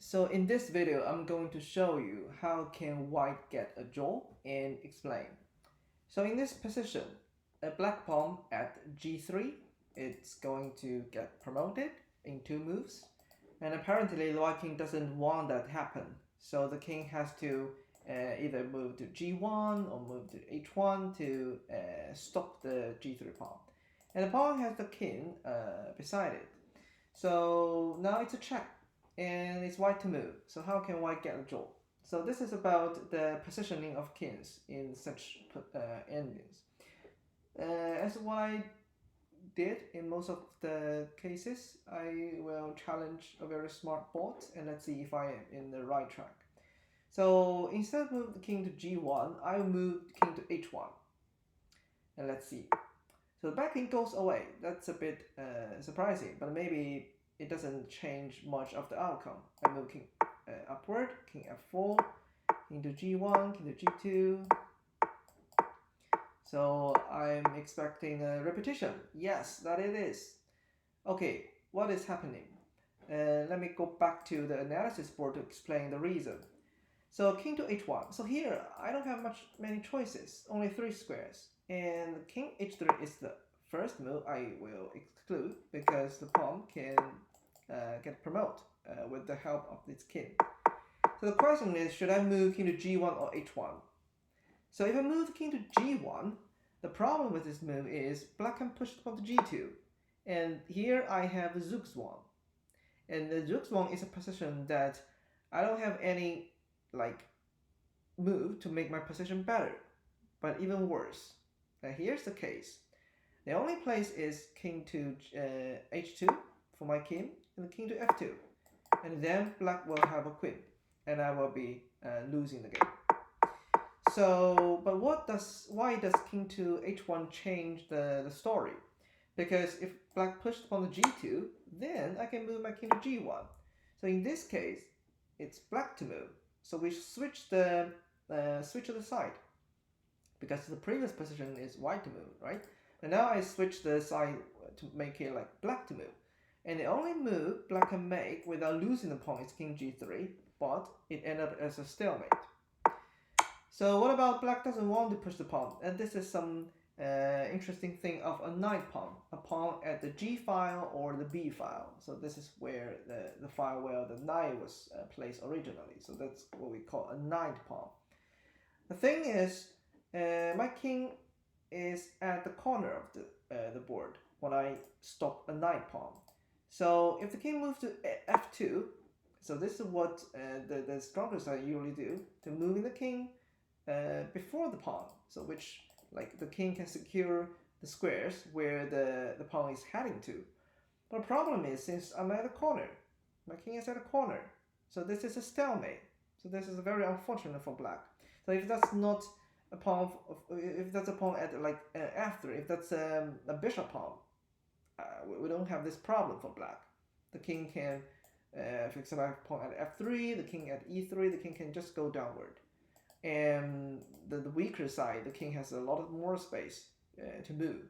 So in this video, I'm going to show you how can white get a draw and explain. So in this position, a black pawn at g3, it's going to get promoted in 2 moves. And apparently the white king doesn't want that to happen. So the king has to either move to g1 or move to h1 to stop the g3 pawn. And the pawn has the king beside it. So now it's a check and it's white to move. So how can white get a draw? So this is about the positioning of kings in such endings. As white did in most of the cases, I will challenge a very smart bot and let's see if I am in the right track. So instead of move the king to g1, I will move the king to h1. And let's see. So the back king goes away. That's a bit surprising, but maybe it doesn't change much of the outcome. I move king upward, king f4, king to g1, king to g2. So I'm expecting a repetition. Yes, that it is. Okay, what is happening? Let me go back to the analysis board to explain the reason. So king to h1. So here I don't have many choices, only 3 squares. And king h3 is the first move I will exclude because the pawn can get promoted with the help of this king. So the question is, should I move king to g1 or h1? So if I move king to g1, the problem with this move is black can push the pawn to g2. And here I have zugzwang. And the zugzwang is a position that I don't have any move to make my position better, but even worse. Now here's the case. The only place is king to h2 for my king and king to f2, and then black will have a queen and I will be losing the game. So but why does king to h1 change the story? Because if black pushed upon the g2, then I can move my king to g1. So in this case it's black to move, so we switch the side because the previous position is white to move, right? And now I switch the side to make it like black to move. And the only move black can make without losing the pawn is king g3, but it ended up as a stalemate. So what about black doesn't want to push the pawn? And this is some interesting thing of a knight pawn, a pawn at the g file or the b file. So this is where the file where the knight was placed originally. So that's what we call a knight pawn. The thing is, my king is at the corner of the board when I stop a knight pawn. So if the king moves to f2, so this is what the strongest I usually do, to moving the king before the pawn, so which the king can secure the squares where the pawn is heading to. But the problem is, since I'm at a corner, my king is at a corner, so this is a stalemate. So this is very unfortunate for black. So if that's not a pawn, if that's a pawn at f3, if that's a bishop pawn, we don't have this problem for black. The king can, for example, pawn at f3, the king at e3, the king can just go downward. And the weaker side, the king has a lot more space to move.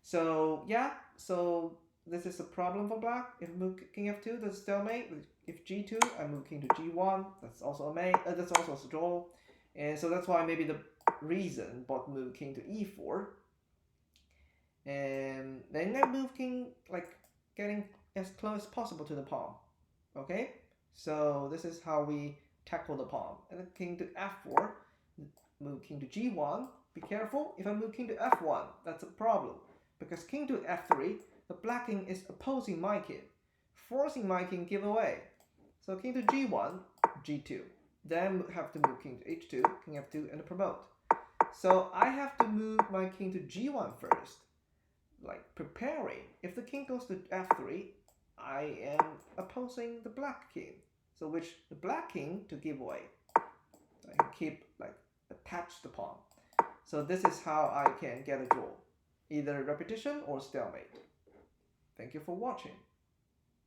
So yeah, so this is a problem for black. If I move king f2, that's stalemate. If g2, I move king to g1, that's also a mate. That's also a draw. And so that's why maybe the reason bot move king to e4. And then I move king getting as close as possible to the pawn. Okay, so this is how we tackle the pawn. And then king to f4, move king to g1. Be careful, if I move king to f1, that's a problem, because king to f3, the black king is opposing my king, forcing my king give away. So king to g1, g2. Then have to move king to h2, king f2, and promote. So I have to move my king to g1 first, preparing. If the king goes to f3, I am opposing the black king, so which the black king to give away. So I can keep attach the pawn. So this is how I can get a draw, either repetition or stalemate. Thank you for watching.